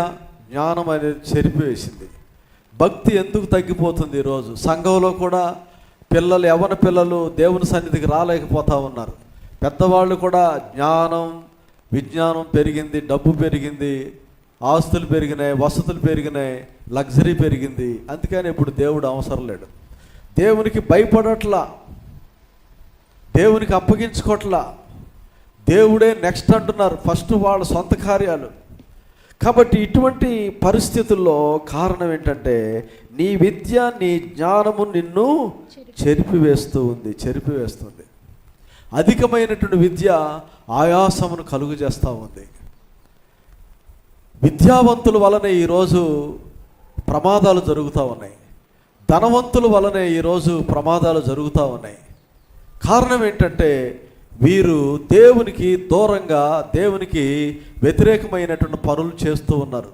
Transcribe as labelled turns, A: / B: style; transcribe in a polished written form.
A: జ్ఞానం అనేది చెరిపివేసింది. భక్తి ఎందుకు తగ్గిపోతుంది? ఈరోజు సంఘంలో కూడా పిల్లలు, యవ్వన పిల్లలు దేవుని సన్నిధికి రాలేకపోతూ ఉన్నారు. పెద్దవాళ్ళు కూడా జ్ఞానం, విజ్ఞానం పెరిగింది, డబ్బు పెరిగింది, ఆస్తులు పెరిగినాయి, వసతులు పెరిగినాయి, లగ్జరీ పెరిగింది. అందుకని ఇప్పుడు దేవుడు అవసరం లేడు. దేవునికి భయపడట్లా, దేవునికి అప్పగించుకోవట్లా. దేవుడే నెక్స్ట్ అంటున్నారు, ఫస్ట్ వాళ్ళ సొంత కార్యాలు. కాబట్టి ఇటువంటి పరిస్థితుల్లో కారణం ఏంటంటే నీ విద్య, నీ జ్ఞానము నిన్ను చెరిపివేస్తుంది. అధికమైనటువంటి విద్య ఆయాసమును కలుగు చేస్తూ ఉంది. విద్యావంతుల వలనే ఈరోజు ప్రమాదాలు జరుగుతూ ఉన్నాయి. ధనవంతుల వలనే ఈరోజు ప్రమాదాలు జరుగుతూ ఉన్నాయి. కారణం ఏంటంటే వీరు దేవునికి దూరంగా, దేవునికి వ్యతిరేకమైనటువంటి పనులు చేస్తూ ఉన్నారు.